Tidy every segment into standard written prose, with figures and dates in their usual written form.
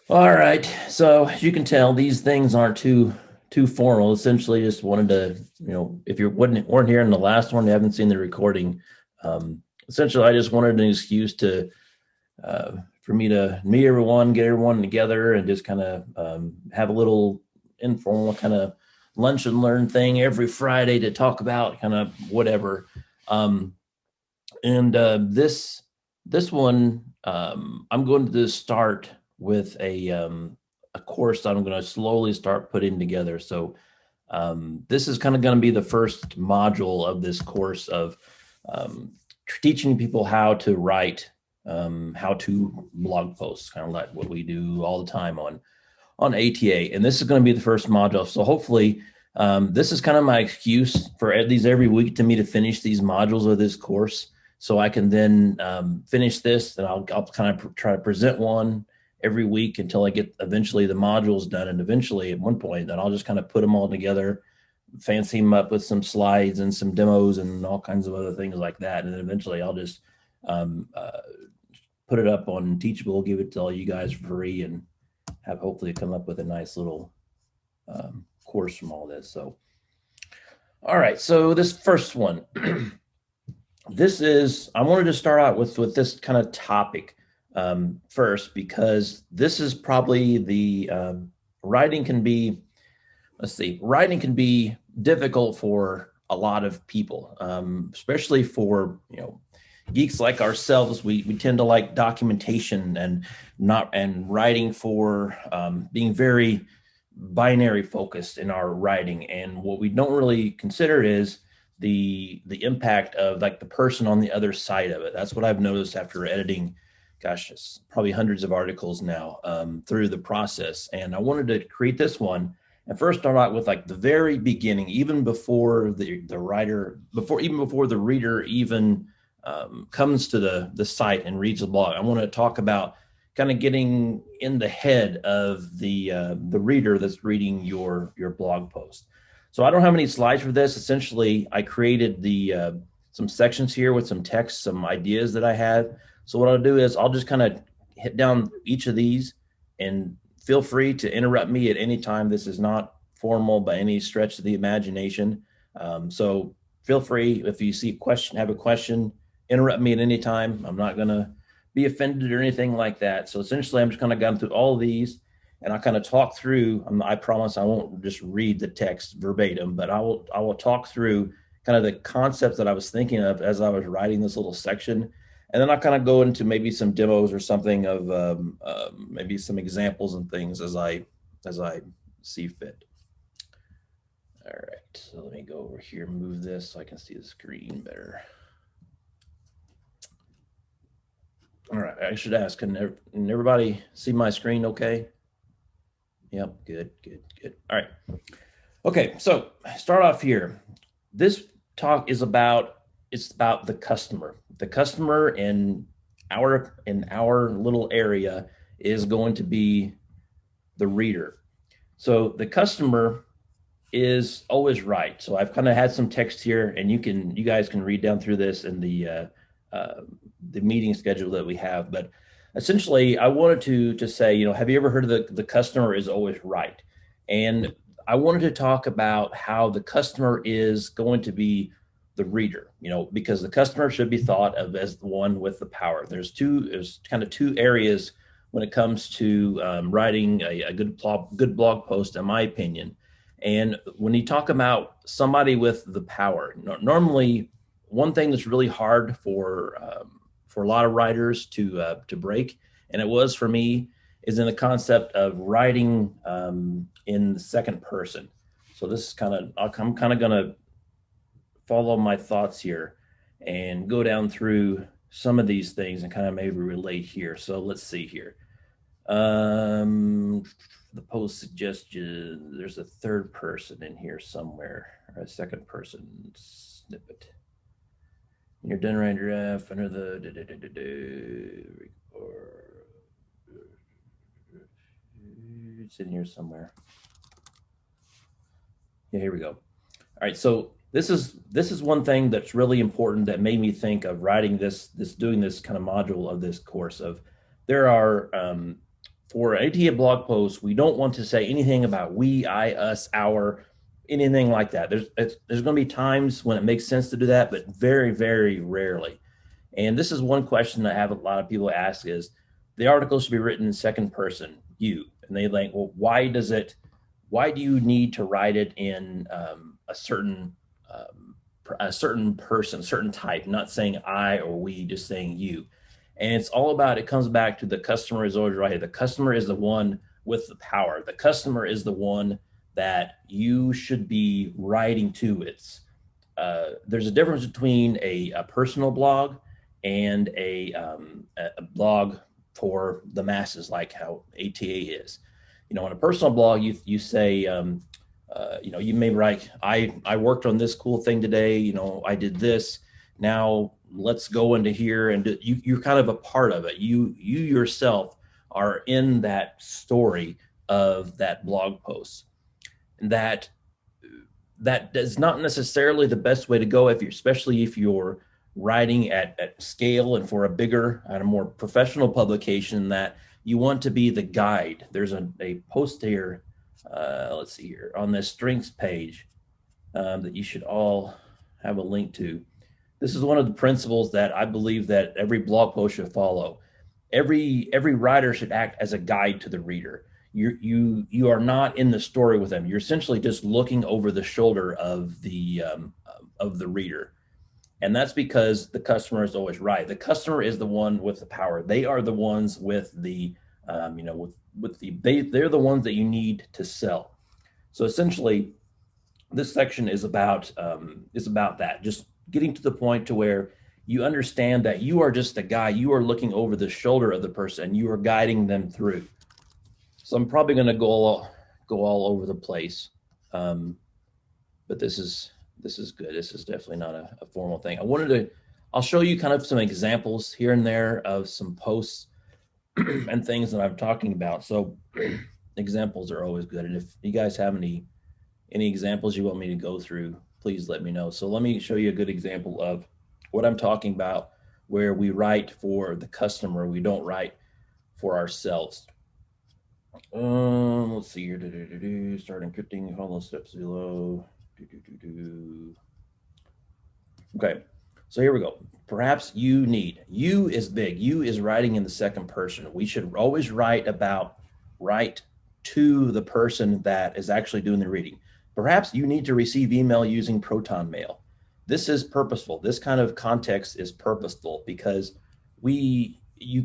All right. So as you can tell, these things aren't too formal. Essentially, just wanted to, if you weren't here in the last one, you haven't seen the recording. Essentially, I just wanted an excuse to for me to meet everyone, get everyone together, and just kind of have a little informal kind of lunch and learn thing every Friday to talk about kind of whatever. Um, and this one, I'm going to start with a course that I'm going to slowly start putting together. So this is kind of going to be the first module of this course of um, teaching people how to write, how to blog posts, kind of like what we do all the time on ATA. And this is going to be the first module. So hopefully, this is kind of my excuse for at least every week to me to finish these modules of this course. So I can then finish this, and I'll kind of try to present one every week until I get eventually the modules done. And eventually, at one point, then I'll just kind of put them all together, fancy them up with some slides and some demos and all kinds of other things like that. And then eventually, I'll just um, uh, put it up on Teachable, give it to all you guys for free, and have hopefully come up with a nice little course from all this. So, all right. So this first one, I wanted to start out with this kind of topic first because this is probably the writing can be. Let's see, writing can be difficult for a lot of people, especially for geeks like ourselves. We tend to like documentation and not and writing for being very binary focused in our writing. And what we don't really consider is the impact of like the person on the other side of it. That's what I've noticed after editing, gosh, it's probably hundreds of articles now through the process. And I wanted to create this one and first start out with like the very beginning, even before the writer, before the reader even comes to the site and reads the blog. I want to talk about kind of getting in the head of the reader that's reading your blog post. So I don't have any slides for this. Essentially, I created the some sections here with some text, some ideas that I had. So what I'll do is I'll just kind of hit down each of these, and feel free to interrupt me at any time. This is not formal by any stretch of the imagination. So feel free if you see a question, have a question, interrupt me at any time. I'm not going to be offended or anything like that. So essentially, I'm just kind of gone through all of these, and I kind of talk through. I promise I won't just read the text verbatim, but I will talk through kind of the concepts that I was thinking of as I was writing this little section, and then I'll kind of go into maybe some demos or something of maybe some examples and things as I see fit. All right, so let me go over here, move this so I can see the screen better. All right, I should ask, can everybody see my screen okay? Yep, good, good, good. All right. Okay, so start off here. This talk is about it's about the customer. The customer in our little area is going to be the reader. So the customer is always right. So I've kind of had some text here, and you guys can read down through this in the meeting schedule that we have. But essentially, I wanted to say, have you ever heard of the customer is always right? And I wanted to talk about how the customer is going to be the reader, because the customer should be thought of as the one with the power. There's kind of two areas when it comes to writing a good blog post, in my opinion. And when you talk about somebody with the power, normally one thing that's really hard for a lot of writers to break, and it was for me, is in the concept of writing in the second person. So this is I'm kind of going to follow my thoughts here and go down through some of these things and kind of maybe relate here. So let's see here. The post suggestion, there's a third person in here somewhere, or a second person snippet. You're done right draft under the it's in here somewhere. Yeah, here we go. All right, so this is one thing that's really important that made me think of writing this doing this kind of module of this course of there are for an ATA blog post, we don't want to say anything about we, I, us, our, anything like that. There's going to be times when it makes sense to do that, but very, very rarely. And this is one question I have a lot of people ask is the article should be written in second person, you. And they like, well, why do you need to write it in a certain person, certain type, not saying I or we, just saying you. And it's all about, it comes back to the customer is always right. The customer is the one with the power. The customer is the one that you should be writing to. There's a difference between a personal blog and a blog for the masses, like how ATA is. You know, on a personal blog, you say, you know, you may write, I worked on this cool thing today. You know, I did this. Now let's go into here, and you're kind of a part of it. You yourself are in that story of that blog post, and that is not necessarily the best way to go especially if you're writing at scale and for a bigger and a more professional publication, that you want to be the guide. There's a post here, let's see here, on this strengths page that you should all have a link to. This is one of the principles that I believe that every blog post should follow. Every writer should act as a guide to the reader. You are not in the story with them. You're essentially just looking over the shoulder of the reader. And that's because the customer is always right. The customer is the one with the power. They are the ones with the, they're the ones that you need to sell. So essentially, this section is about that, just getting to the point to where you understand that you are just a guy. You are looking over the shoulder of the person. You are guiding them through. So I'm probably going to go all over the place, but this is good. This is definitely not a formal thing. I'll show you kind of some examples here and there of some posts and things that I'm talking about. So examples are always good. And if you guys have any examples you want me to go through, please let me know. So let me show you a good example of what I'm talking about, where we write for the customer. We don't write for ourselves. Let's see here. Start encrypting, follow steps below. Okay, so here we go. Perhaps you is big. You is writing in the second person. We should always write to the person that is actually doing the reading. Perhaps you need to receive email using Proton Mail. This is purposeful. This kind of context is purposeful because you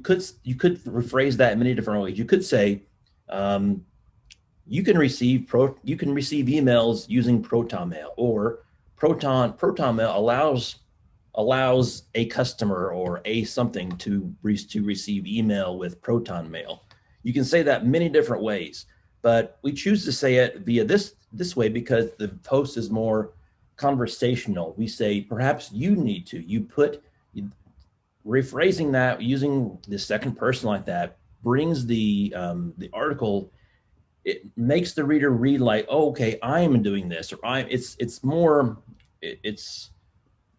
could rephrase that in many different ways. You could say, you can receive emails using Proton Mail, or Proton Mail allows a customer or a something to receive email with Proton Mail. You can say that many different ways, but we choose to say it via this way because the post is more conversational. We say, perhaps you need to. Rephrasing that using the second person like that brings the article. It makes the reader read like, oh, okay, I'm doing this, or it's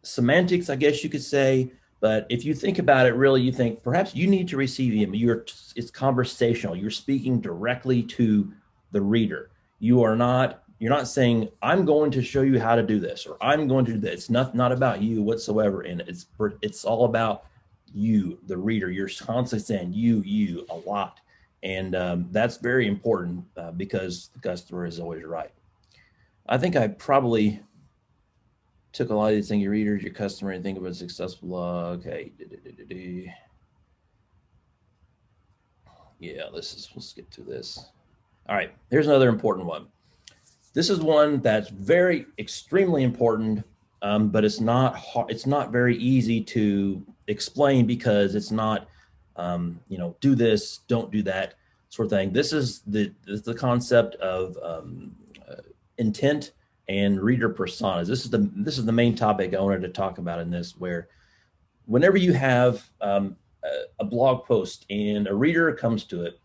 semantics, I guess you could say. But if you think about it, really, you think perhaps you need to receive email. It's conversational. You're speaking directly to the reader. You're not saying, I'm going to show you how to do this, or I'm going to do this. It's not about you whatsoever. And it's all about you, the reader. You're constantly saying you a lot. And that's very important because the customer is always right. I think I probably took a lot of these things, your readers, your customer, and think about a successful blog. Okay. Yeah, we'll skip to this. All right, here's another important one. This is one that's extremely important, but it's not very easy to explain because it's not, do this, don't do that sort of thing. This is the concept of intent and reader personas. This is the main topic I wanted to talk about in this, where whenever you have a blog post and a reader comes to it,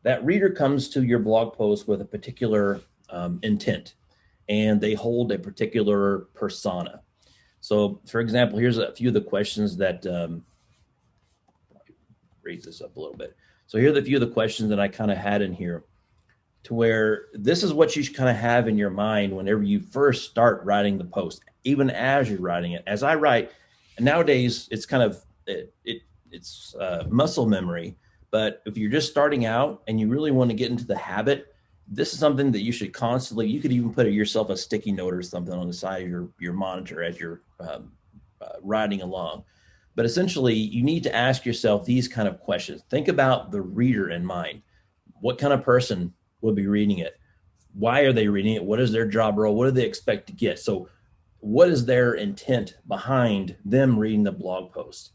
that reader comes to your blog post with a particular intent, and they hold a particular persona. So, for example, here's a few of the questions that raise this up a little bit. So here are the few of the questions that I kind of had in here, to where this is what you should kind of have in your mind whenever you first start writing the post, even as you're writing it. As I write, and nowadays it's kind of it's muscle memory. But if you're just starting out and you really want to get into the habit, this is something that you should constantly. You could even put yourself a sticky note or something on the side of your monitor as you're riding along. But essentially, you need to ask yourself these kind of questions. Think about the reader in mind. What kind of person will be reading it? Why are they reading it? What is their job role? What do they expect to get? So what is their intent behind them reading the blog post?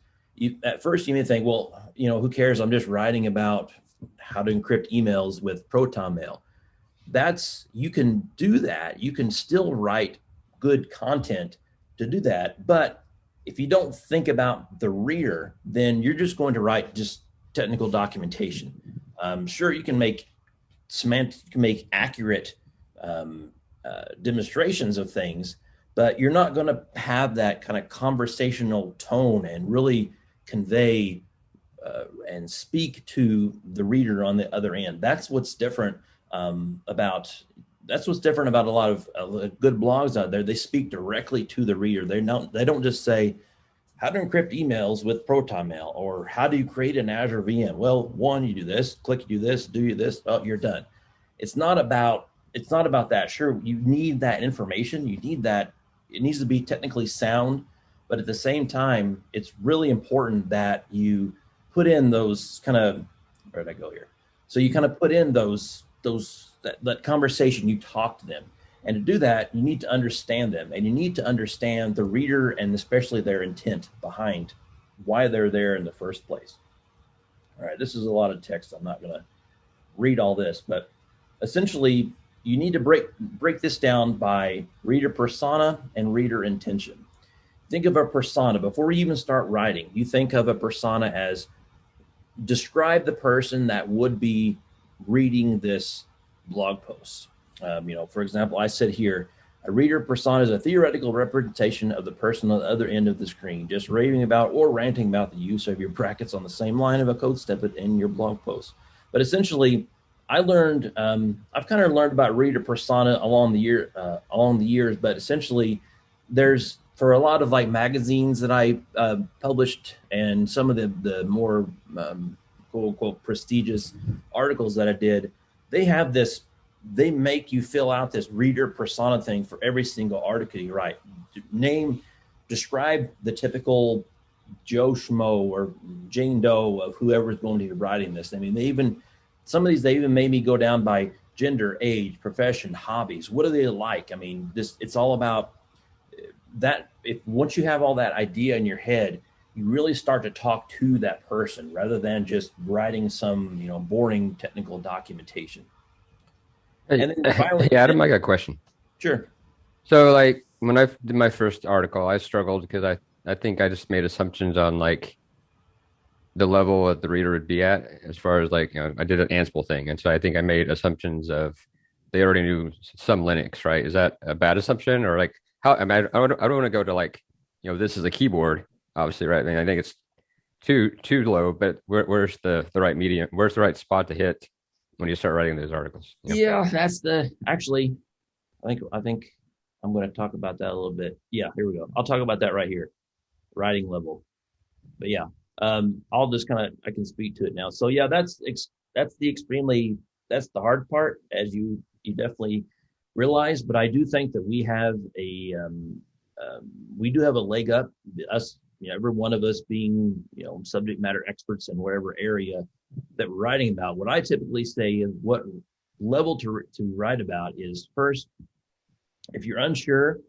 At first you may think, well, who cares? I'm just writing about how to encrypt emails with Proton Mail. You can do that. You can still write good content to do that. But if you don't think about the reader, then you're just going to write just technical documentation. Sure, you can make accurate demonstrations of things, but you're not going to have that kind of conversational tone and really convey and speak to the reader on the other end. That's what's different about a lot of good blogs out there. They speak directly to the reader. They don't just say how to encrypt emails with Proton Mail, or how do you create an Azure VM? Well, one, you do this, click, you do this, do you this, oh, you're done. It's not about that. Sure, you need that information. You need that. It needs to be technically sound, but at the same time, it's really important that you put in those kind of, where did I go here? So you kind of put in that conversation, you talk to them. And to do that, you need to understand them, and you need to understand the reader and especially their intent behind why they're there in the first place. All right, this is a lot of text. I'm not going to read all this, but essentially you need to break this down by reader persona and reader intention. Think of a persona. Before you even start writing, you think of a persona as describe the person that would be reading this blog post. For example, I said here, a reader persona is a theoretical representation of the person on the other end of the screen, just raving about or ranting about the use of your brackets on the same line of a code snippet in your blog post. But essentially, I've kind of learned about reader persona along the years, but essentially there's, for a lot of like magazines that I published and some of the more quote unquote prestigious articles that I did, they make you fill out this reader persona thing for every single article you write. Describe the typical Joe Schmo or Jane Doe of whoever's going to be writing this. I mean, some of these, they even made me go down by gender, age, profession, hobbies. What are they like? I mean, it's all about that. Once you have all that idea in your head, you really start to talk to that person rather than just writing some, boring technical documentation. Hey, And then finally, hey Adam, I got a question. sure. So like when I did my first article, I struggled because I think I just made assumptions on like the level that the reader would be at as far as like, I did an Ansible thing. And so I think I made assumptions of they already knew some Linux, right? Is that a bad assumption? Or like how, I mean, I don't want to go to like, this is a keyboard, obviously, right? I mean, I think it's too low, but where's the right medium? Where's the right spot to hit when you start writing those articles? Yeah, actually, I think I'm going to talk about that a little bit. Yeah, here we go. I'll talk about that right here, writing level. But yeah, I'll just I can speak to it now. So yeah, that's the hard part, as you definitely realize. But I do think that we do have a leg up, us, every one of us being, subject matter experts in whatever area that we're writing about. What I typically say is what level to write about is, first, if you're unsure,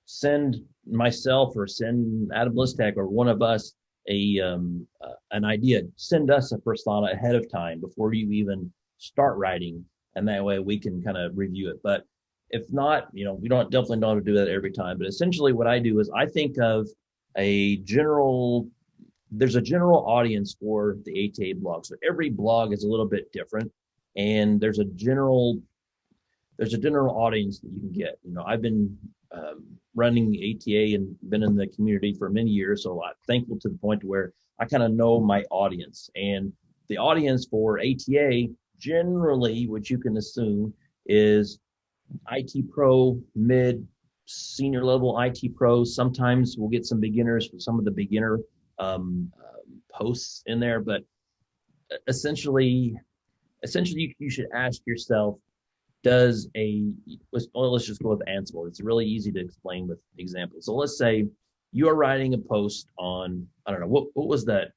send myself or send Adam Listek or one of us an idea. Send us a persona ahead of time before you even start writing, and that way we can kind of review it. But if not, we definitely don't have to do that every time. But essentially what I do is I think of there's a general audience for the ATA blog. So every blog is a little bit different, and there's a general audience that you can get. I've been running ATA and been in the community for many years, so I'm thankful to the point where I kind of know my audience. And the audience for ATA generally, what you can assume is IT pro, mid, senior level IT pros. Sometimes we'll get some beginners for some of the beginner posts in there, but essentially, you should ask yourself, does let's just go with Ansible. It's really easy to explain with examples. So let's say you are writing a post on, I don't know, what was that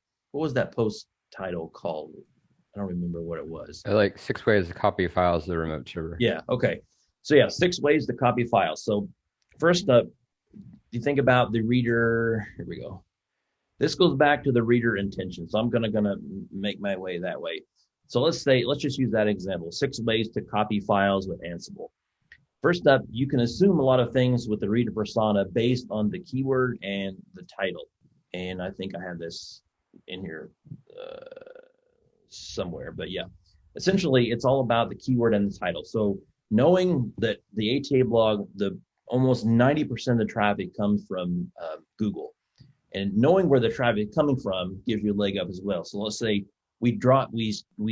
post title called? I don't remember what it was. Like 6 ways to copy files to the remote server. Yeah, okay. So yeah, 6 ways to copy files. So first up, you think about the reader. Here we go. This goes back to the reader intention. So I'm gonna make my way that way. So let's just use that example. 6 ways to copy files with Ansible. First up, you can assume a lot of things with the reader persona based on the keyword and the title. And I think I have this in here somewhere, but yeah, essentially it's all about the keyword and the title. So knowing that the ATA blog, the almost 90% of the traffic comes from Google, and knowing where the traffic is coming from gives you a leg up as well. So let's say we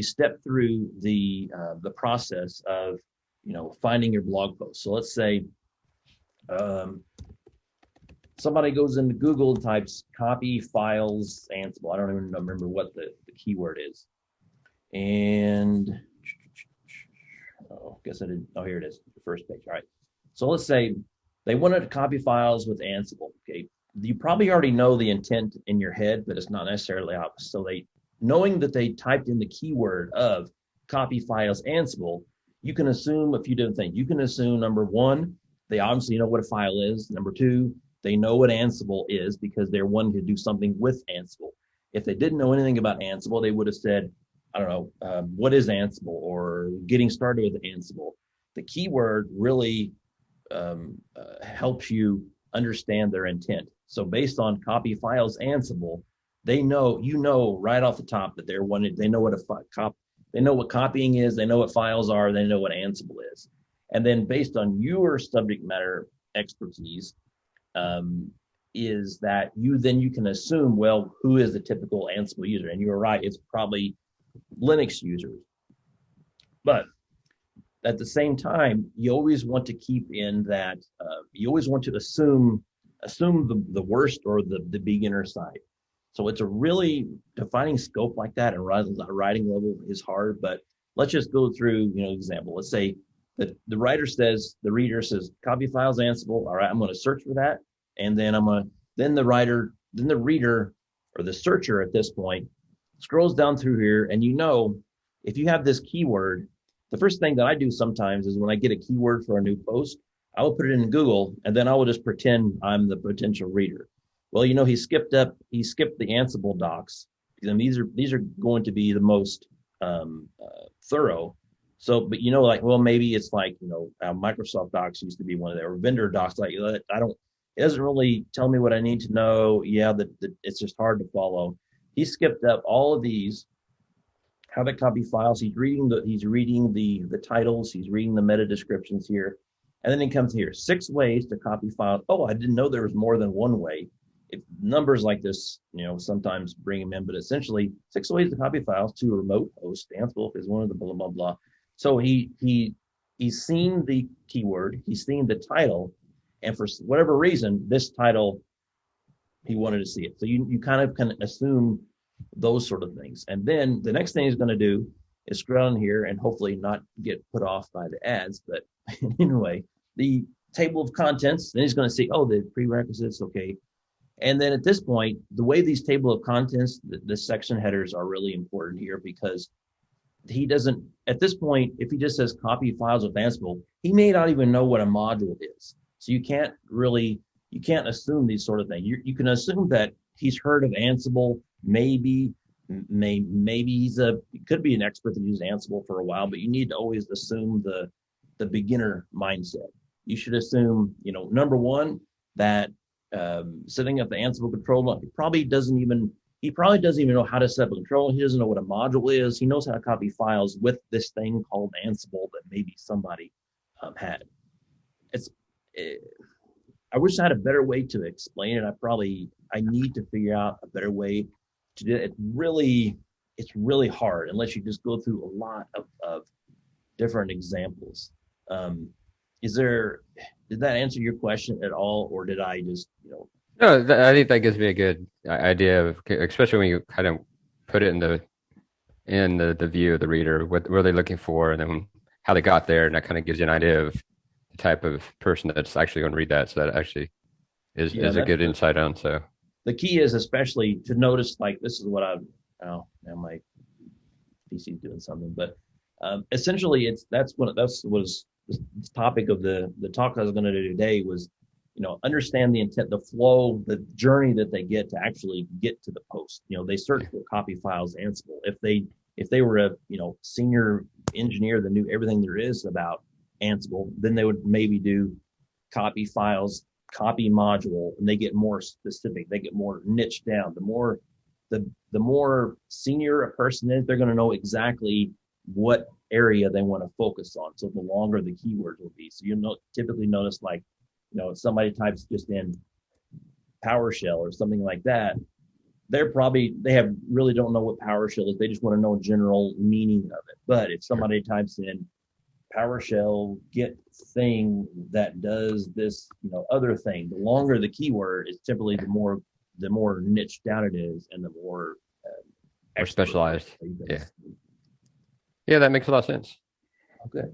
step through the process of finding your blog post. So let's say somebody goes into Google and types copy files Ansible. I don't even remember what the keyword is. And guess I didn't. Oh, here it is, the first page. All right. So let's say they wanted to copy files with Ansible. Okay. You probably already know the intent in your head, but it's not necessarily obvious. So knowing that they typed in the keyword of copy files Ansible, you can assume a few different things. You can assume, number one, they obviously know what a file is. Number two, they know what Ansible is because they're wanting to do something with Ansible. If they didn't know anything about Ansible, they would have said, I don't know, what is Ansible, or getting started with Ansible. The keyword really helps you understand their intent. So based on copy files Ansible, they know right off the top that they know what copying is, they know what files are, they know what Ansible is. And then based on your subject matter expertise, is that you can assume, well, who is the typical Ansible user? And you're right, it's probably Linux users. But at the same time, you always want to keep in that, you always want to assume the worst or the beginner side. So it's a really defining scope like that, and writing level is hard, but let's just go through, example. Let's say that the reader says, copy files Ansible. All right, I'm going to search for that. And then the reader or the searcher at this point scrolls down through here. And if you have this keyword, the first thing that I do sometimes is when I get a keyword for a new post, I will put it in Google, and then I will just pretend I'm the potential reader. Well, he skipped the Ansible docs, and these are going to be the most thorough. So, but well, maybe it's like, Microsoft Docs used to be one of their vendor docs. Like, it doesn't really tell me what I need to know. Yeah, it's just hard to follow. He skipped up all of these, how to copy files. He's reading the titles. He's reading the meta descriptions here. And then he comes here, 6 ways to copy files. Oh, I didn't know there was more than one way. If numbers like this, sometimes bring him in, but essentially 6 ways to copy files to a remote host. Ansible is one of the blah, blah, blah. So he's seen the keyword, he's seen the title, and for whatever reason, this title, he wanted to see it. So you kind of can assume those sort of things. And then the next thing he's going to do is scroll in here and hopefully not get put off by the ads. But anyway, the table of contents, then he's going to see, oh, the prerequisites, okay. And then at this point, the way these table of contents, the section headers are really important here, because he doesn't, at this point, if he just says copy files with Ansible, he may not even know what a module is. So you can't assume these sort of things. You can assume that he's heard of Ansible, maybe he could be an expert that used Ansible for a while, but you need to always assume the beginner mindset. You should assume, number one, that setting up the Ansible control, he probably doesn't even know how to set up a control. He doesn't know what a module is. He knows how to copy files with this thing called Ansible that maybe somebody had. I wish I had a better way to explain it. I need to figure out a better way to do it. Really, it's really hard unless you just go through a lot of different examples. Um, is there, did that answer your question at all, or did I just, No, I think that gives me a good idea of, especially when you kind of put it in the view of the reader, what are they looking for, and then how they got there, and that kind of gives you an idea of the type of person that's actually going to read that. So that actually yeah, is a that's good insight on. So the key is especially to notice, like, this is what oh, now my PC's doing something, but essentially that's was the topic of the talk I was going to do today was, understand the intent, the flow, the journey that they get to actually get to the post. They search for copy files Ansible. If they were a senior engineer that knew everything there is about Ansible, then they would maybe do copy files, copy module, and they get more specific. They get more niche down. The more senior a person is, they're going to know exactly what area they want to focus on. So the longer the keywords will be. So typically notice, like, if somebody types just in PowerShell or something like that, they have really don't know what PowerShell is. They just want to know general meaning of it. But if somebody types in PowerShell get thing that does this, other thing, the longer the keyword is, typically the more niche down it is, and the more more specialized. Yeah. See. Yeah, that makes a lot of sense. Okay.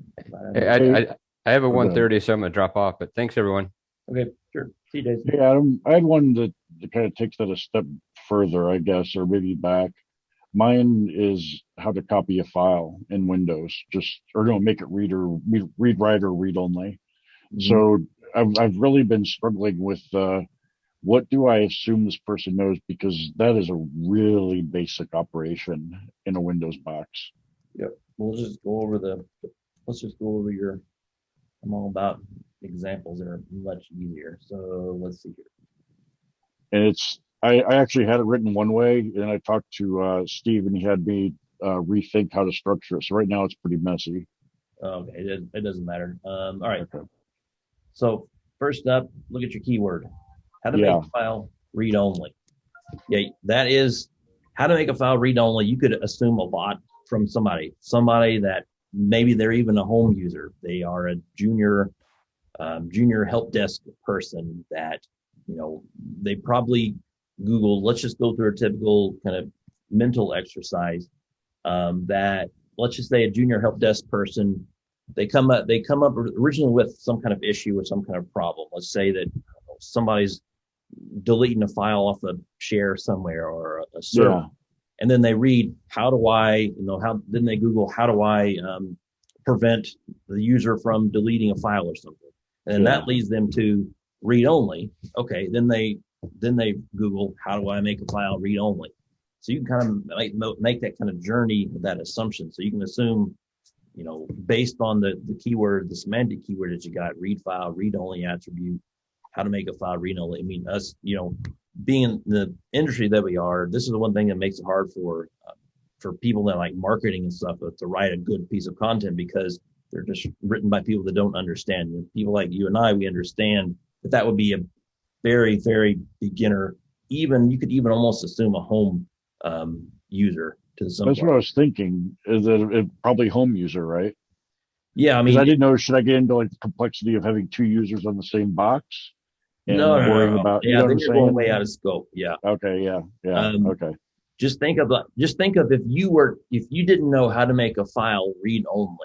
Hey, I have a 1:30, so I'm gonna drop off. But thanks, everyone. Okay, sure. See you, Jason. Hey, Adam, I had one that kind of takes that a step further, I guess, or maybe back. Mine is how to copy a file in Windows, or no, make it read write or read only. Mm-hmm. So I've really been struggling with what do I assume this person knows, because that is a really basic operation in a Windows box. Yep. Let's just go over your, I'm all about examples that are much easier. So let's see here. And I actually had it written one way, and I talked to Steve, and he had me rethink how to structure it. So right now it's pretty messy. Okay, it doesn't matter. All right. Okay. So first up, look at your keyword. How to make a file read only. Yeah, that is how to make a file read only. You could assume a lot from somebody that maybe they're even a home user. They are a junior help desk person that, they probably Google. Let's just go through a typical kind of mental exercise. That, let's just say, a junior help desk person, they come up originally with some kind of issue or some kind of problem. Let's say that somebody's deleting a file off a share somewhere or a server. Yeah. And then they read, then they Google, how do I prevent the user from deleting a file or something? And that leads them to read only. Okay, then they Google, how do I make a file read only? So you can kind of make that kind of journey with that assumption. So you can assume, based on the keyword, the semantic keyword that you got, read file, read only attribute, how to make a file read only. I mean, us, being in the industry that we are, this is the one thing that makes it hard for people that like marketing and stuff to write a good piece of content, because they're just written by people that don't understand. People like you and I, we understand that would be a very, very beginner. You could even almost assume a home user to some That's point. What I was thinking, is that it probably home user, right? Yeah, I mean, I didn't know, should I get into like the complexity of having two users on the same box? No. About, yeah, then you're going way out of scope. Yeah. Okay. Yeah. Okay. Just think of if you didn't know how to make a file read only,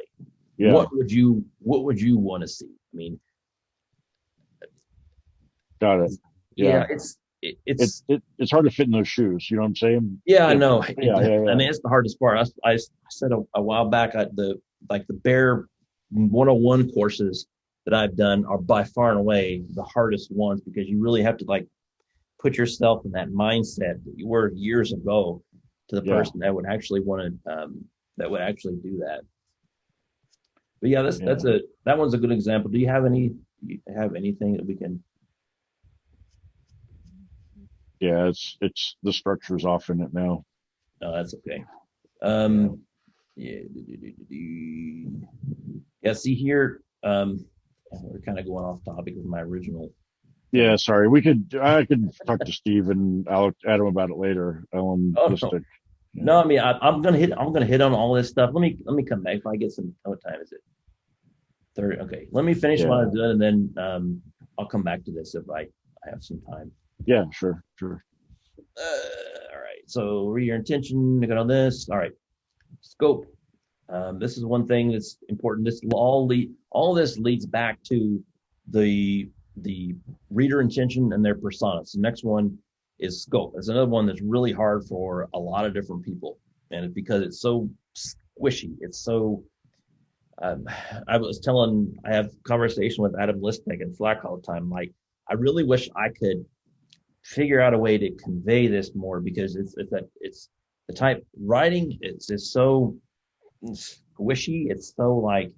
what would you want to see? I mean, got it. Yeah, it's hard to fit in those shoes. You know what I'm saying? Yeah, I know. Yeah. I mean, it's the hardest part. I said a while back, the bare 101 courses that I've done are by far and away the hardest ones, because you really have to put yourself in that mindset that you were years ago to the person that would actually want to that would actually do that. But yeah, that one's a good example. Do you have anything that we can? Yeah, it's the structure's off in it now. No, that's okay. Yeah. See here. We're kind of going off topic with my original. Yeah, sorry. I could talk to Steve and Adam about it later. No. No, I mean I'm gonna hit on all this stuff. Let me come back if I get some. What time is it? 30. Okay, let me finish what Yeah. I've done, and then I'll come back to this if I have some time. Yeah, sure, sure. All right. So read your intention. Look at all this. All right. Scope. This is one thing that's important. All this leads back to the reader intention and their personas. The next one is scope. That's another one that's really hard for a lot of different people, and it's because it's so squishy. It's so. Um, I have conversation with Adam Listek and Slack all the time. Like, I really wish I could figure out a way to convey this more because it's the type writing. It's just so squishy. It's so like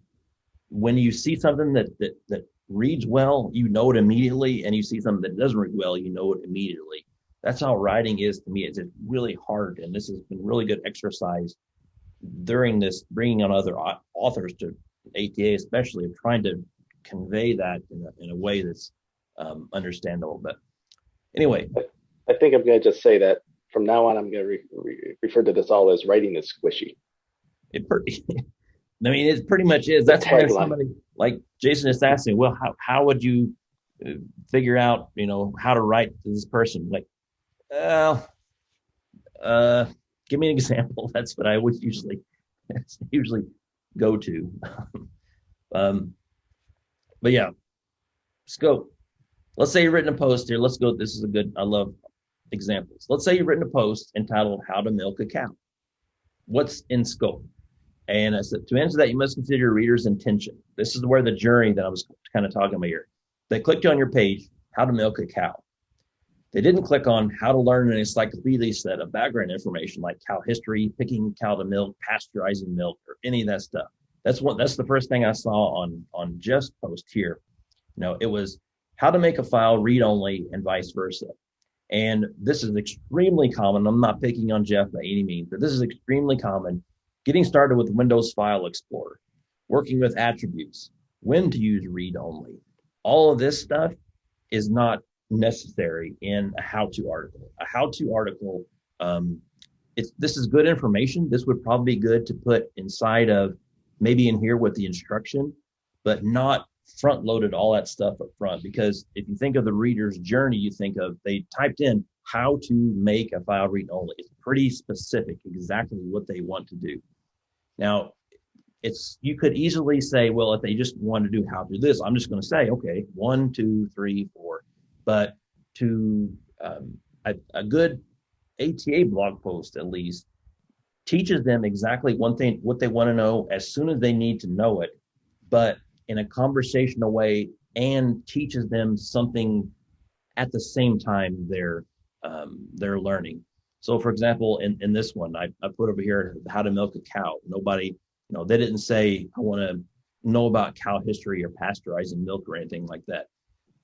when you see something that reads well, you know it immediately, and you see something that doesn't read well, you know it immediately. That's how writing is to me. It's just really hard, and this has been really good exercise during this, bringing on other authors to ATA, especially of trying to convey that in a way that's understandable. But anyway, I think I'm going to just say that from now on, I'm going to refer to this all as writing is squishy. it I mean, it pretty much is. That's why somebody like Jason is asking, well, how would you figure out, how to write to this person? Like, well, give me an example. That's what I would usually go to. um, but yeah, scope. Let's say you've written a post here. Let's go. This is a good. I love examples. Let's say you've written a post entitled "How to Milk a Cow." What's in scope? And I said, to answer that, you must consider your reader's intention. This is where the journey that I was kind of talking about here. They clicked on your page, how to milk a cow. They didn't click on how to learn an encyclopedia set of background information like cow history, picking cow to milk, pasteurizing milk, or any of that stuff. That's the first thing I saw on Jeff's post here. It was how to make a file read only and vice versa. And this is extremely common. I'm not picking on Jeff by any means, but this is extremely common. Getting started with Windows File Explorer, working with attributes, when to use read only. All of this stuff is not necessary in a how-to article. A how-to article, this is good information. This would probably be good to put inside of maybe in here with the instruction, but not front-loaded all that stuff up front. Because if you think of the reader's journey, you think of they typed in how to make a file read only. It's pretty specific, exactly what they want to do. Now, you could easily say, well, if they just want to do how to do this, I'm just going to say, okay, 1, 2, 3, 4. But to a good ATA blog post, at least, teaches them exactly one thing, what they want to know as soon as they need to know it, but in a conversational way, and teaches them something at the same time they're learning. So, for example, in this one, I put over here how to milk a cow. Nobody, they didn't say I want to know about cow history or pasteurizing milk or anything like that.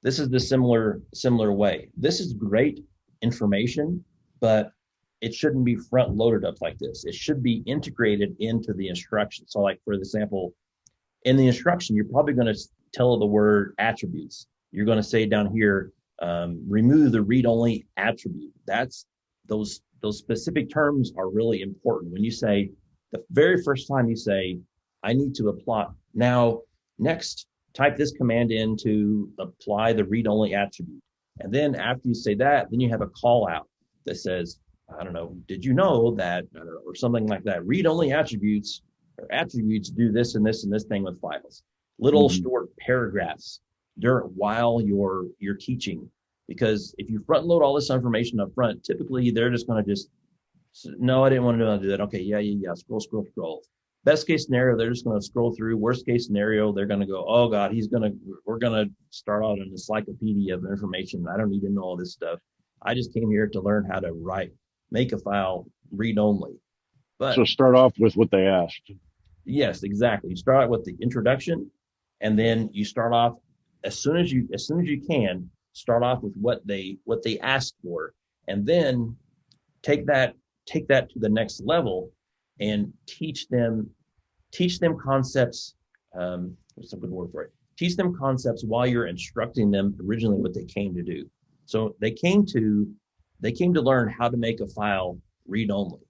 This is the similar way. This is great information, but it shouldn't be front loaded up like this. It should be integrated into the instruction. So, like for example, in the instruction, you're probably going to tell the word attributes. You're going to say down here, remove the read-only attribute. That's those specific terms are really important. When you say the very first time you say, I need to apply. Now, next, type this command in to apply the read-only attribute. And then after you say that, then you have a call out that says, I don't know, did you know that, or something like that. Read-only attributes or attributes do this and this and this thing with files. Little short paragraphs while you're teaching. Because if you front load all this information up front, typically they're just going to no, I didn't want to do that. Okay, yeah. Scroll. Best case scenario, they're just going to scroll through. Worst case scenario, they're going to go, oh God, we're going to start out an encyclopedia of information. I don't need to know all this stuff. I just came here to learn how to make a file read only. But so start off with what they asked. Yes, exactly. You start out with the introduction, and then you start off as soon as you can start off with what they asked for, and then take that to the next level and teach them concepts. What's a good word for it? Teach them concepts while you're instructing them originally what they came to do. So they came to learn how to make a file read only.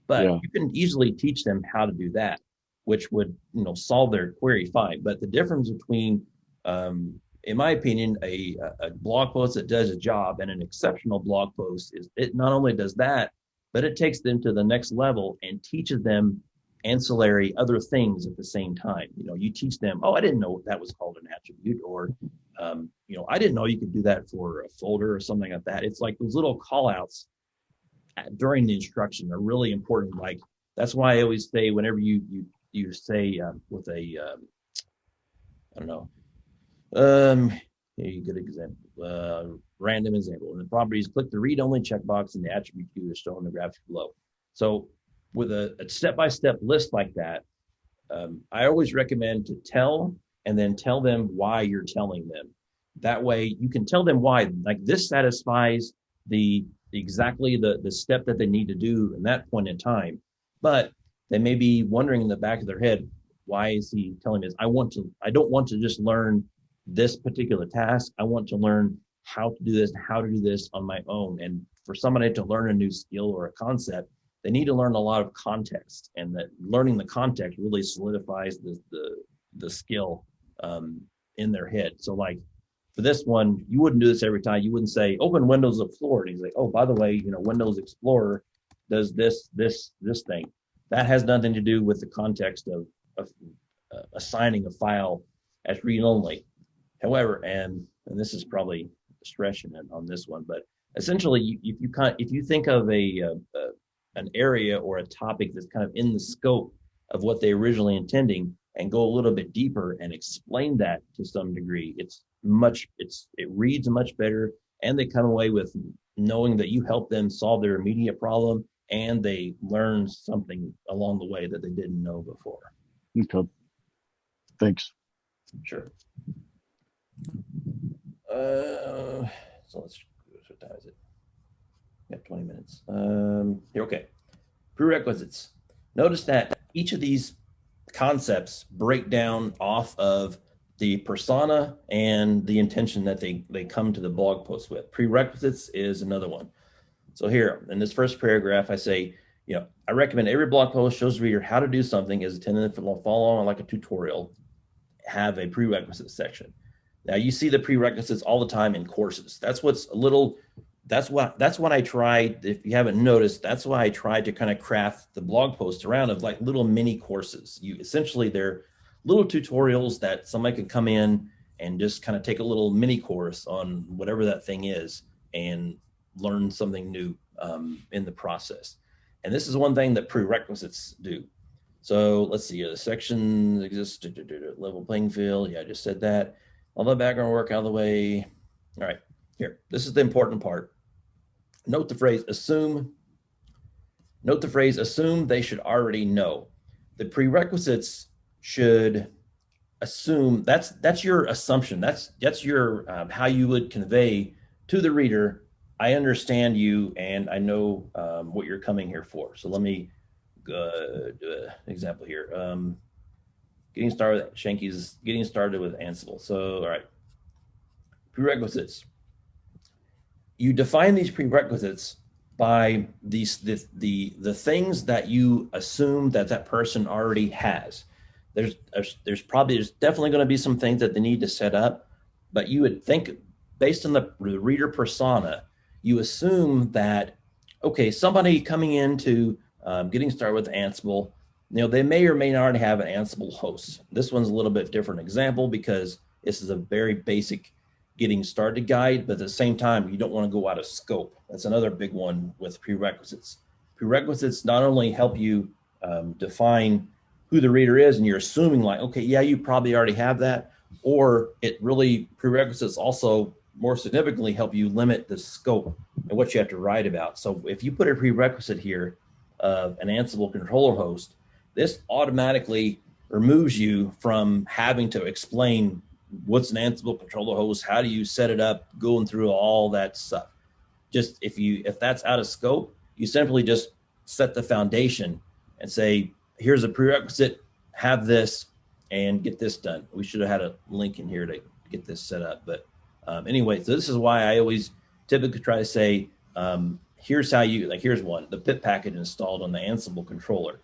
But Yeah. you can easily teach them how to do that, which would, solve their query fine. But the difference between, in my opinion, a blog post that does a job and an exceptional blog post is it not only does that, but it takes them to the next level and teaches them ancillary other things at the same time. You teach them, oh, I didn't know that was called an attribute, or I didn't know you could do that for a folder or something like that. It's like those little call outs during the instruction are really important. Like, that's why I always say, whenever you say with a I don't know, a good example, random example. In the properties, click the read only checkbox in the attribute queue is shown in the graphic below. So with a step-by-step list like that, I always recommend to tell and then tell them why you're telling them. That way you can tell them why, like, this satisfies exactly the step that they need to do in that point in time. But they may be wondering in the back of their head, why is he telling me this? I don't want to just learn this particular task. I want to learn how to do this on my own. And for somebody to learn a new skill or a concept, they need to learn a lot of context, and that learning the context really solidifies the skill in their head. So, like, for this one, you wouldn't do this every time. You wouldn't say, open Windows Explorer. And he's like, oh, by the way, Windows Explorer does this thing. That has nothing to do with the context of assigning a file as read only. However, and this is probably stretching it on this one, but essentially, if you think of an area or a topic that's kind of in the scope of what they originally intending, and go a little bit deeper and explain that to some degree, it reads much better, and they come away with knowing that you help them solve their immediate problem, and they learn something along the way that they didn't know before. Okay. Thanks. Sure. So what time is it? We got 20 minutes. Here, okay. Prerequisites. Notice that each of these concepts break down off of the persona and the intention that they come to the blog post with. Prerequisites is another one. So here, in this first paragraph, I say, I recommend every blog post shows the reader how to do something is intended to follow on like a tutorial, have a prerequisite section. Now, you see the prerequisites all the time in courses. That's what I tried. If you haven't noticed, that's why I tried to kind of craft the blog post around of like little mini courses. Essentially, they're little tutorials that somebody can come in and just kind of take a little mini course on whatever that thing is and learn something new in the process. And this is one thing that prerequisites do. So let's see here. The section exists, level playing field. Yeah, I just said that. All the background work out of the way. All right, here. This is the important part. Note the phrase assume. Note the phrase assume they should already know. The prerequisites should assume, that's your assumption. That's your how you would convey to the reader, I understand you and I know what you're coming here for. So let me do an example here. Getting started with Ansible. So, all right. Prerequisites. You define these prerequisites by the things that you assume that person already has. There's definitely going to be some things that they need to set up, but you would think, based on the reader persona, you assume that, okay, somebody coming into getting started with Ansible, they may or may not already have an Ansible host. This one's a little bit different example because this is a very basic getting started guide, but at the same time, you don't want to go out of scope. That's another big one with prerequisites. Prerequisites not only help you define who the reader is, and you're assuming like, okay, yeah, you probably already have that, or prerequisites also more significantly help you limit the scope and what you have to write about. So if you put a prerequisite here of an Ansible controller host, this automatically removes you from having to explain what's an Ansible controller host, how do you set it up, going through all that stuff. Just if that's out of scope, you simply just set the foundation and say, here's a prerequisite, have this, and get this done. We should have had a link in here to get this set up. But anyway, so this is why I always typically try to say, here's how you, like, here's one, the pip package installed on the Ansible controller.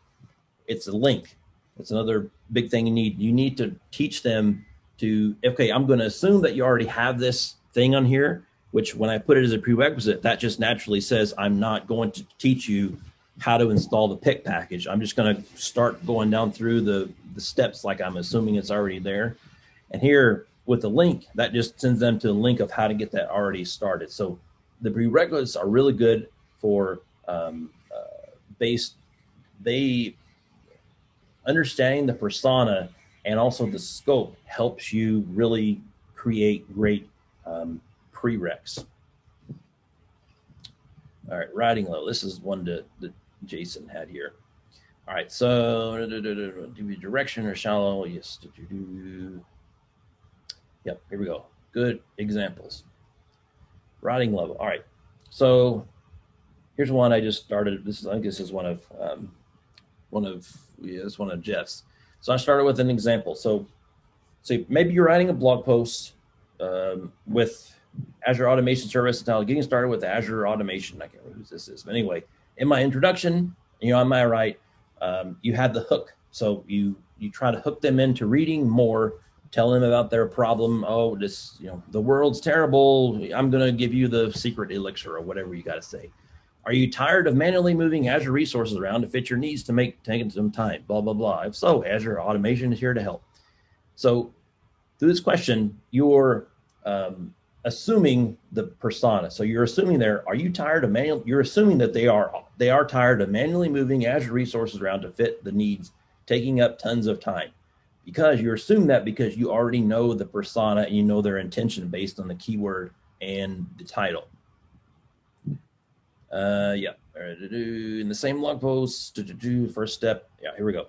It's a link. It's another big thing you need. You need to teach them to, okay, I'm going to assume that you already have this thing on here, which when I put it as a prerequisite, that just naturally says I'm not going to teach you how to install the pip package. I'm just going to start going down through the steps like I'm assuming it's already there. And here with the link, that just sends them to the link of how to get that already started. So the prerequisites are really good for they understanding the persona and also the scope helps you really create great prereqs. All right, writing level. This is one that Jason had here. All right, so give you direction or shallow. Yes. Yep, here we go. Good examples. Writing level. All right, so here's one I just started. This is, I guess, is one of Jeff's. So I started with an example. So maybe you're writing a blog post with Azure Automation Service. Now getting started with Azure Automation. I can't remember who this is, but anyway, in my introduction, on my right, you had the hook. So you try to hook them into reading more, tell them about their problem. Oh, this, the world's terrible. I'm going to give you the secret elixir or whatever you got to say. Are you tired of manually moving Azure resources around to fit your needs to make taking some time? Blah, blah, blah. If so, Azure Automation is here to help. So through this question, you're assuming the persona. So you're assuming are you tired of you're assuming that they are tired of manually moving Azure resources around to fit the needs, taking up tons of time. Because you assume that because you already know the persona and you know their intention based on the keyword and the title. Yeah. In the same blog post, first step. Yeah, here we go.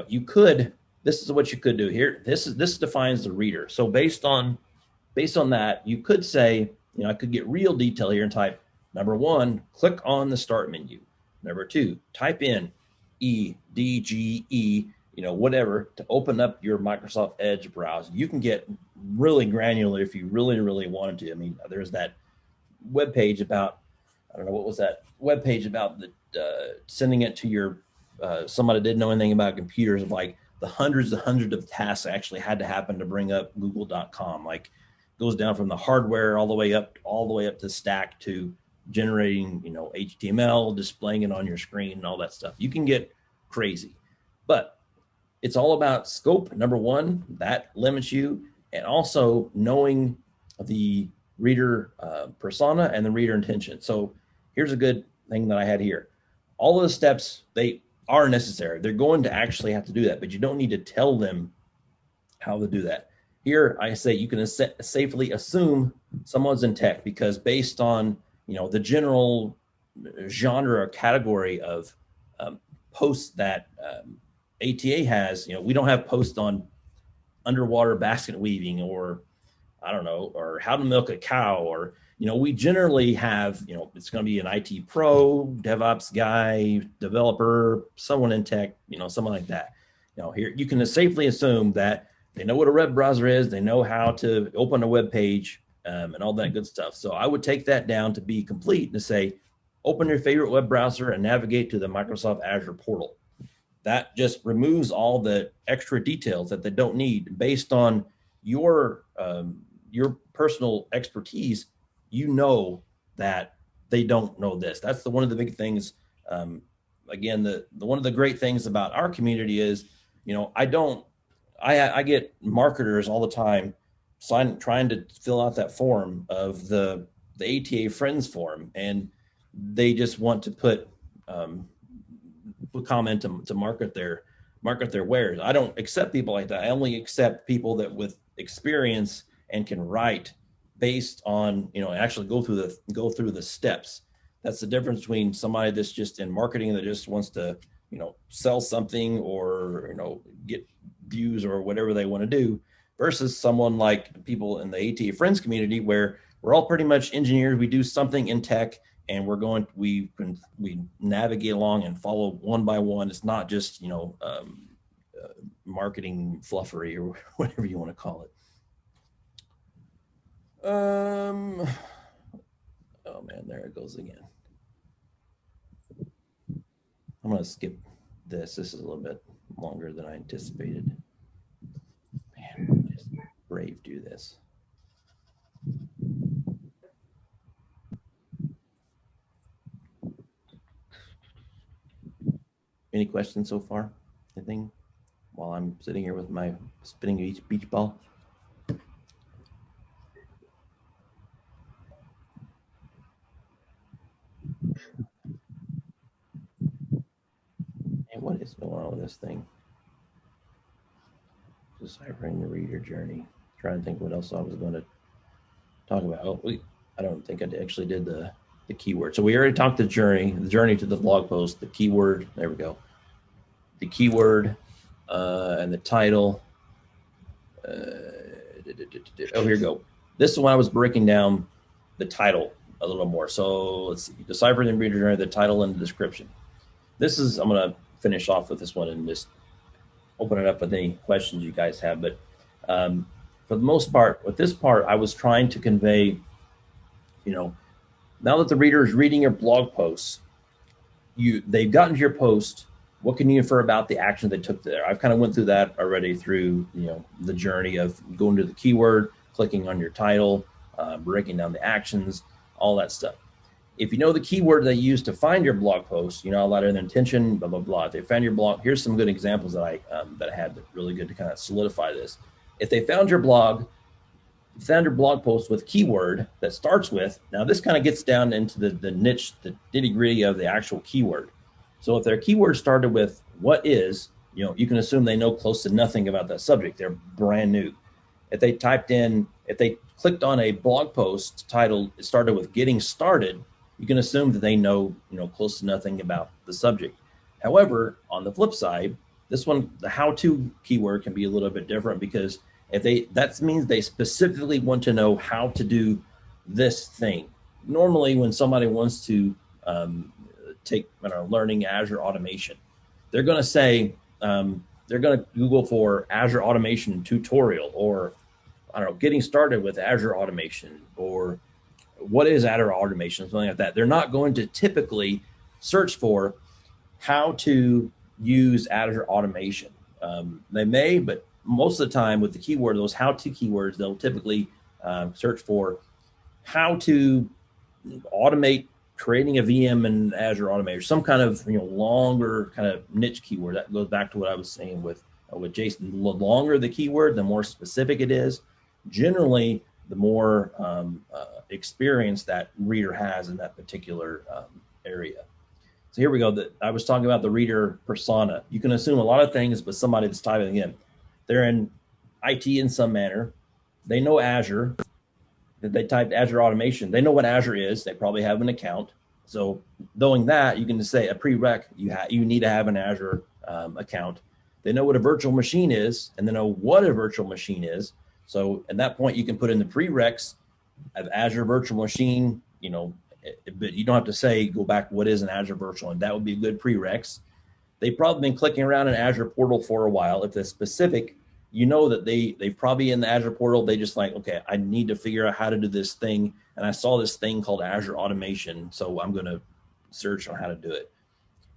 You could, this is what you could do here. This defines the reader. So based on that, you could say, I could get real detail here and type, number 1, click on the start menu. Number 2, type in EDGE, whatever, to open up your Microsoft Edge browser. You can get really granular if you really, really wanted to. I mean, there's that web page about, I don't know, what was that web page about the sending it to your somebody didn't know anything about computers, of like the hundreds of tasks actually had to happen to bring up google.com. Like goes down from the hardware all the way up to stack to generating, HTML, displaying it on your screen and all that stuff. You can get crazy, but it's all about scope. Number 1, that limits you, and also knowing the reader persona and the reader intention. So here's a good thing that I had here. All of the steps, they are necessary. They're going to actually have to do that, but you don't need to tell them how to do that. Here I say you can safely assume someone's in tech, because based on the general genre or category of posts that ATA has, we don't have posts on underwater basket weaving, or I don't know, or how to milk a cow, or, we generally have, it's going to be an IT pro, DevOps guy, developer, someone in tech, someone like that. Here you can safely assume that they know what a web browser is, they know how to open a web page, and all that good stuff. So I would take that down to be complete to say, open your favorite web browser and navigate to the Microsoft Azure portal. That just removes all the extra details that they don't need based on your personal expertise. That they don't know this. That's one of the big things. Again, the one of the great things about our community is, I get marketers all the time trying to fill out that form of the ATA Friends form, and they just want to put comment to market their wares. I don't accept people like that. I only accept people that with experience and can write based on, actually go through the steps. That's the difference between somebody that's just in marketing that just wants to, sell something or, get views or whatever they want to do, versus someone like people in the ATA Friends community, where we're all pretty much engineers. We do something in tech, and we navigate along and follow one by one. It's not just, marketing fluffery or whatever you want to call it. Oh man, there it goes again. I'm going to skip this. This is a little bit longer than I anticipated. Man, just brave do this. Any questions so far? Anything while I'm sitting here with my spinning beach ball? And what is going on with this thing? Deciphering the reader journey. Trying to think what else I was going to talk about. Oh, I don't think I actually did the keyword. So we already talked the journey to the blog post, the keyword. There we go. The keyword and the title. Oh, here we go. This is when I was breaking down the title a little more. So let's see. Deciphering the reader journey, the title and the description. This is, I'm going to finish off with this one and just open it up with any questions you guys have. But for the most part, with this part, I was trying to convey, now that the reader is reading your blog posts, they've gotten to your post. What can you infer about the action they took there? I've kind of went through that already through, the journey of going to the keyword, clicking on your title, breaking down the actions, all that stuff. If you know the keyword they use to find your blog post, a lot of their intention, blah, blah, blah. If they found your blog, here's some good examples that I had that really good to kind of solidify this. If they found your blog post with keyword that starts with, now this kind of gets down into the niche, the nitty gritty of the actual keyword. So if their keyword started with what is, you can assume they know close to nothing about that subject. They're brand new. If they clicked on a blog post titled, it started with getting started, you can assume that they know, close to nothing about the subject. However, on the flip side, this one, the how-to keyword can be a little bit different because that means they specifically want to know how to do this thing. Normally, when somebody wants to take learning Azure automation, they're going to say, they're going to Google for Azure automation tutorial, or getting started with Azure automation, or what is Azure automation, something like that. They're not going to typically search for how to use Azure automation. They may, but most of the time with the keyword, those how-to keywords, they'll typically search for how to automate creating a VM in Azure automation, some kind of longer kind of niche keyword. That goes back to what I was saying with Jason. The longer the keyword, the more specific it is. Generally, the more experience that reader has in that particular area. So here we go. I was talking about the reader persona. You can assume a lot of things, but somebody that's typing in, they're in IT in some manner. They know Azure. They typed Azure automation. They know what Azure is. They probably have an account. So knowing that, you can just say a prereq, you need to have an Azure account. They know what a virtual machine is, and they know what a virtual machine is. So at that point, you can put in the prereqs of Azure virtual machine, but you don't have to say, go back, what is an Azure virtual? And that would be a good prereqs. They've probably been clicking around in Azure portal for a while. If it's specific, that they probably in the Azure portal, they just like, okay, I need to figure out how to do this thing. And I saw this thing called Azure automation. So I'm going to search on how to do it.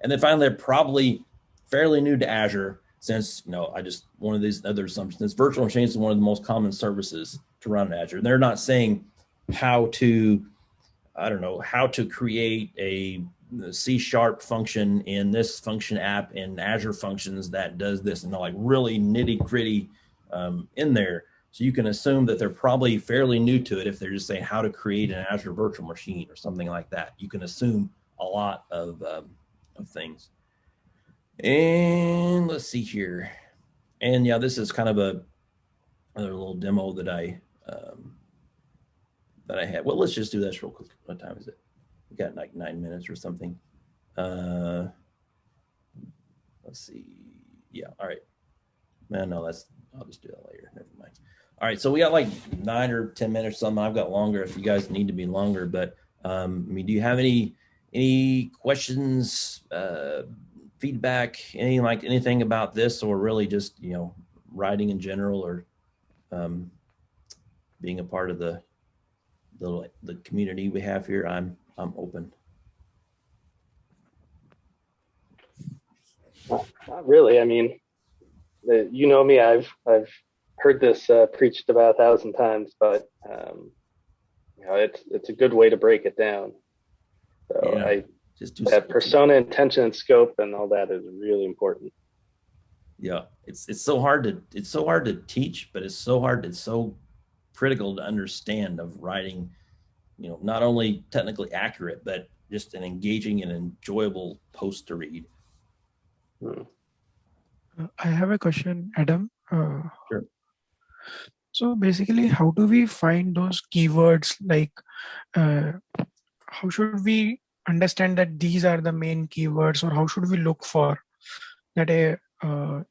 And then finally, they're probably fairly new to Azure, since, one of these other assumptions, virtual machines is one of the most common services to run in Azure. They're not saying how to create a C# function in this function app in Azure Functions that does this, and they're like really nitty gritty in there. So you can assume that they're probably fairly new to it if they're just saying how to create an Azure virtual machine or something like that. You can assume a lot of things. And let's see here. And yeah, this is kind of another little demo that I had. Well, let's just do this real quick. What time is it? We got like 9 minutes or something. Let's see. Yeah, all right. Man, no, I'll just do that later. Never mind. All right, so we got like 9 or 10 minutes or something. I've got longer if you guys need to be longer, but do you have any questions, feedback, anything about this, or really just, writing in general, or being a part of the the community we have here, I'm open. Not really. I mean, you know me. I've heard this preached about 1,000 times, but it's a good way to break it down. So Yeah, I just do that persona, intention, and scope, and all that is really important. Yeah, it's so hard to teach, but it's so critical to understand of writing, not only technically accurate, but just an engaging and enjoyable post to read. I have a question, Adam. Sure. So basically, how do we find those keywords? Like, how should we understand that these are the main keywords, or how should we look for that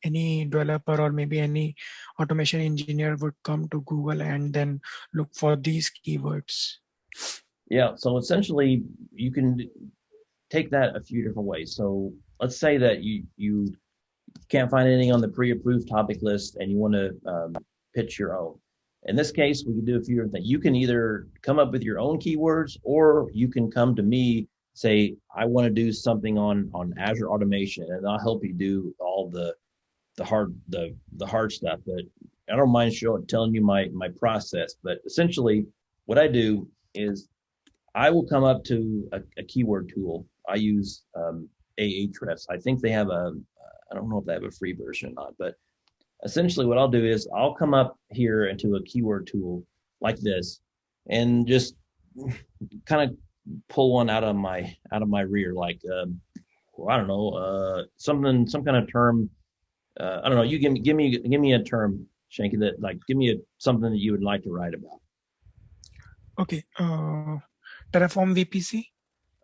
any developer or maybe any automation engineer would come to Google and then look for these keywords? Yeah, so essentially you can take that a few different ways. So let's say that you can't find anything on the pre-approved topic list and you want to pitch your own. In this case, we can do a few different things. You can either come up with your own keywords, or you can come to me, say, I want to do something on Azure automation, and I'll help you do all the hard stuff. But I don't mind telling you my process. But essentially, what I do is I will come up to a keyword tool. I use Ahrefs. I think they have I don't know if they have a free version or not, but essentially what I'll do is I'll come up here into a keyword tool like this and just kind of pull one out of my rear, like I don't know, some kind of term. I don't know. You give me a term, Shanky, that like give me something that you would like to write about. Okay, Terraform VPC.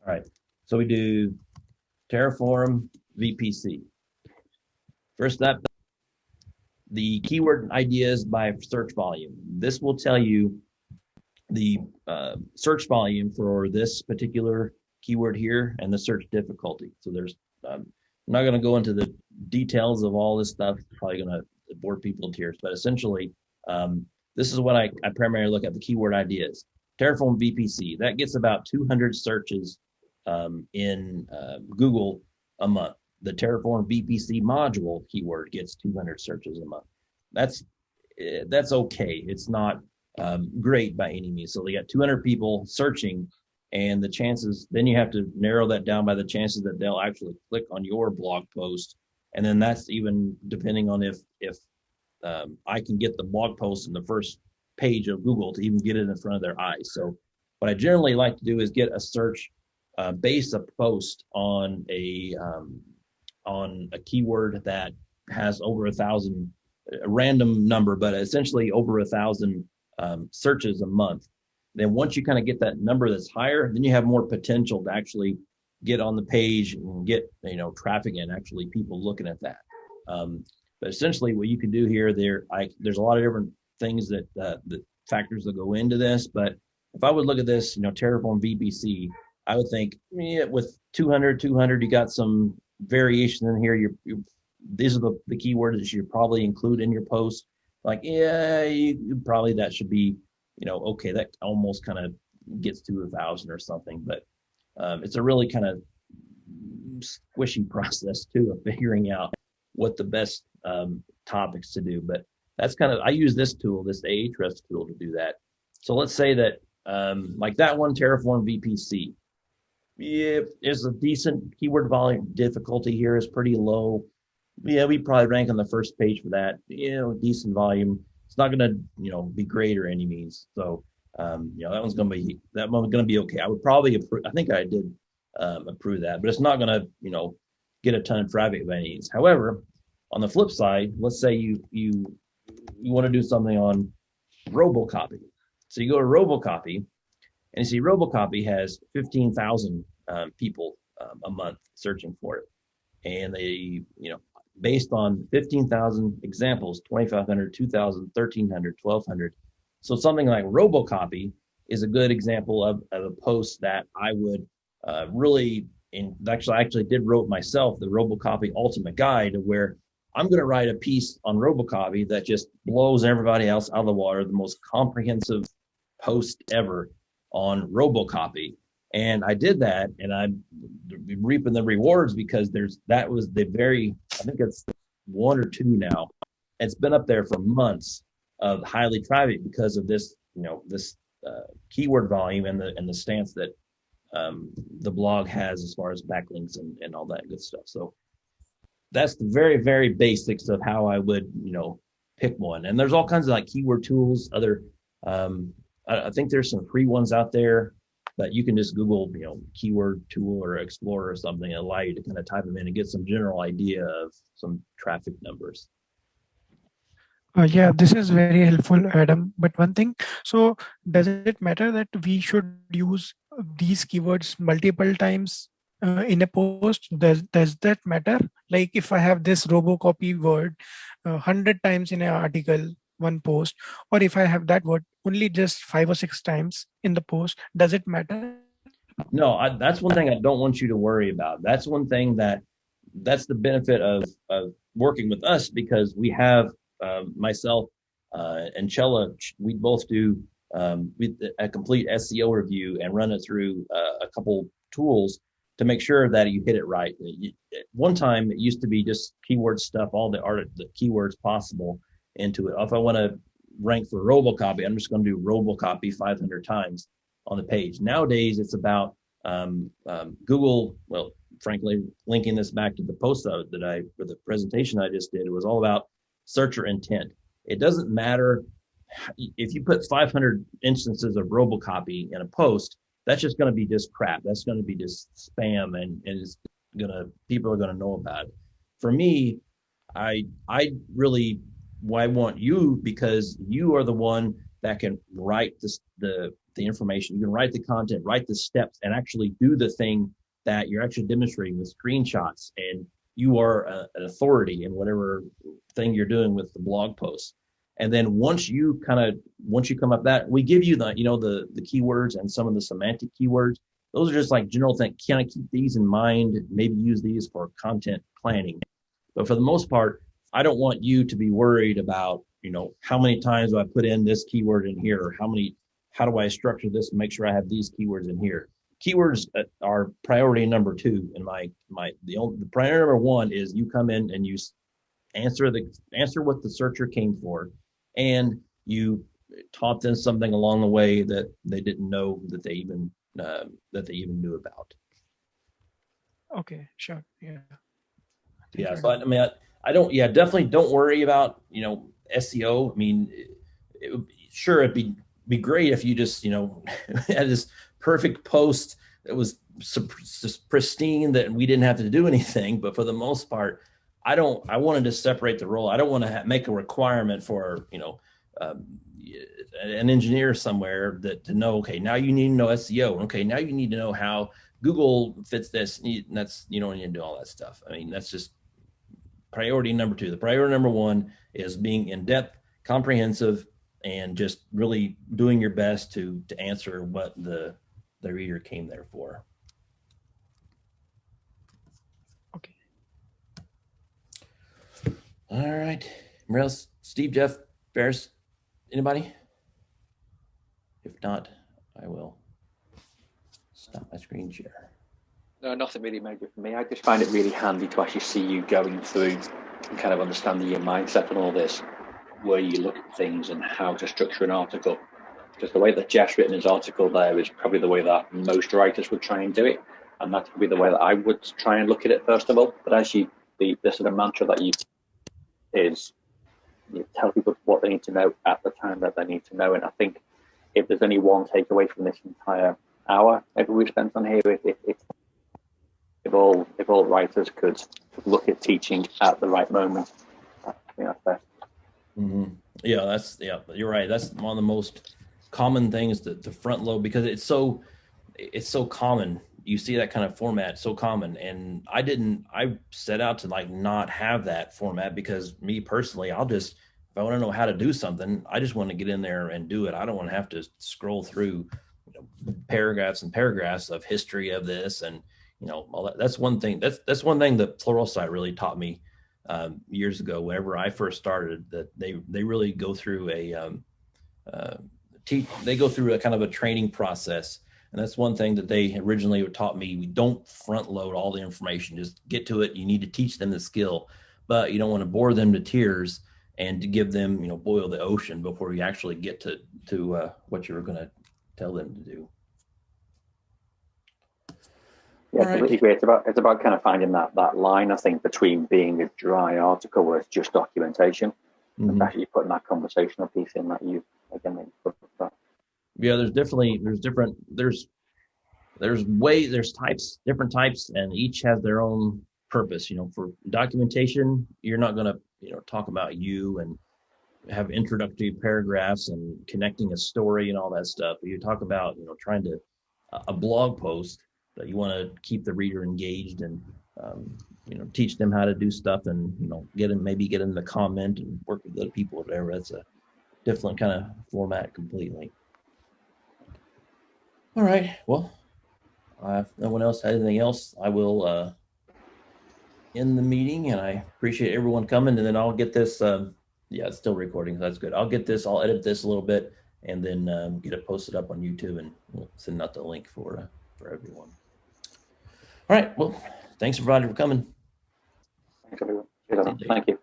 All right. So we do Terraform VPC. First up, the keyword ideas by search volume. This will tell you the search volume for this particular keyword here and the search difficulty. So there's, I'm not going to go into the details of all this stuff. Probably going to bore people to tears, but essentially, this is what I primarily look at, the keyword ideas. Terraform VPC, that gets about 200 searches in Google a month. The Terraform VPC module keyword gets 200 searches a month. That's okay. It's not great by any means. So they got 200 people searching, and the chances, then you have to narrow that down by the chances that they'll actually click on your blog post. And then that's even depending on if I can get the blog post in the first page of Google to even get it in front of their eyes. So what I generally like to do is get a search base a post on a keyword that has over 1,000, a random number, but essentially over 1,000 searches a month. Then once you kind of get that number that's higher, then you have more potential to actually get on the page and get traffic and actually people looking at that. But essentially, what you can do here, there's a lot of different things that the factors that go into this. But if I would look at this, Terraform VPC, I would think with 200, you got some variation in here. These are the keywords that you should probably include in your post. Like, you probably, that should be, okay, that almost kind of gets to 1,000 or something. But it's a really kind of squishy process too of figuring out what the best topics to do. But that's kind of, I use this tool, this Ahrefs tool, to do that. So let's say that like that one, Terraform VPC. Yeah, it's a decent keyword volume. Difficulty here is pretty low. Yeah, we probably rank on the first page for that. Decent volume. It's not going to, be great or any means. So, that one's going to be okay. I would probably approve. I think I did approve that, but it's not going to, get a ton of traffic by any means. However, on the flip side, let's say you want to do something on Robocopy. So you go to Robocopy, and you see Robocopy has 15,000 people a month searching for it. And they, based on 15,000 examples, 2,500, 2,000, 1,300, 1,200. So something like Robocopy is a good example of a post that I would really, I actually did wrote myself the Robocopy Ultimate Guide, where I'm going to write a piece on Robocopy that just blows everybody else out of the water, the most comprehensive post ever. on Robocopy. And I did that, and I'm reaping the rewards because that was the very, I think it's 1 or 2 now. It's been up there for months of highly traffic because of this, this keyword volume and the stance that the blog has as far as backlinks and all that good stuff. So that's the very, very basics of how I would, pick one. And there's all kinds of like keyword tools, I think there's some free ones out there that you can just Google, keyword tool or Explorer or something and allow you to kind of type them in and get some general idea of some traffic numbers. Yeah, this is very helpful, Adam. But one thing, so does it matter that we should use these keywords multiple times in a post? Does that matter? Like if I have this Robocopy word 100 times in an article, one post, or if I have that word only just 5 or 6 times in the post, does it matter? No, that's one thing I don't want you to worry about. That's one thing that's the benefit of working with us, because we have myself and Chella, we both do a complete SEO review and run it through a couple tools to make sure that you hit it right. One time it used to be just keyword stuff, all the keywords possible into it. If I want to rank for Robocopy, I'm just going to do Robocopy 500 times on the page. Nowadays, it's about Google. Well, frankly, linking this back to the post for the presentation I just did, it was all about searcher intent. It doesn't matter if you put 500 instances of Robocopy in a post. That's just going to be just crap. That's going to be just spam, and people are going to know about it. For me, I want you, because you are the one that can write the information. You can write the content, write the steps, and actually do the thing that you're actually demonstrating with screenshots. And you are an authority in whatever thing you're doing with the blog posts. And then once you come up that, we give you the keywords and some of the semantic keywords. Those are just like general thing. Can I keep these in mind? Maybe use these for content planning. But for the most part, I don't want you to be worried about, how many times do I put in this keyword in here, or how do I structure this and make sure I have these keywords in here. Keywords are priority number 2 in the priority number 1 is you come in and you answer what the searcher came for, and you taught them something along the way that they didn't know that they even knew about. Okay, sure. Yeah. Yeah. So definitely don't worry about, SEO. I mean, it'd be great if you just, had this perfect post that was just pristine that we didn't have to do anything. But for the most part, I wanted to separate the role. I don't want to make a requirement for, an engineer somewhere to know, okay, now you need to know SEO. Okay, now you need to know how Google fits this. And that's, you don't need to do all that stuff. I mean, that's just priority number 2. The priority number 1 is being in-depth, comprehensive, and just really doing your best to answer what the reader came there for. Okay. All right. Else, Steve, Jeff, Ferris, anybody? If not, I will stop my screen share. No, nothing really major for me. I just find it really handy to actually see you going through and kind of understanding your mindset and all this, where you look at things and how to structure an article. Because the way that Jeff's written his article there is probably the way that most writers would try and do it. And that's probably the way that I would try and look at it first of all. But as the sort of mantra that you tell people what they need to know at the time that they need to know. And I think if there's only one takeaway from this entire hour maybe we've spent on here, if all writers could look at teaching at the right moment, I think that's best. Mm-hmm. Yeah, you're right. That's one of the most common things to front load, because it's so common. You see that kind of format so common, and I set out to not have that format, because me personally, if I want to know how to do something, I just want to get in there and do it. I don't want to have to scroll through paragraphs and paragraphs of history of this and all that. That's one thing. That's one thing that Pluralsight really taught me years ago. Whenever I first started, that they really go through they go through a kind of a training process. And that's one thing that they originally taught me. We don't front load all the information, just get to it. You need to teach them the skill, but you don't want to bore them to tears and to give them, boil the ocean before you actually get to what you were going to tell them to do. Yeah, completely agree. It's about kind of finding that line, I think, between being a dry article where it's just documentation and actually putting that conversational piece in that you put that. Yeah, there's different types, and each has their own purpose. For documentation, you're not going to, talk about you and have introductory paragraphs and connecting a story and all that stuff. You talk about, trying to a blog post that you want to keep the reader engaged and, teach them how to do stuff and, get them to comment and work with other people or whatever. That's a different kind of format completely. All right. Well, if no one else had anything else, I will end the meeting, and I appreciate everyone coming. And then I'll get this. Yeah, it's still recording. So that's good. I'll edit this a little bit, and then get it posted up on YouTube, and we'll send out the link for everyone. All right. Well, thanks everybody for coming. Thanks everyone. Thank you.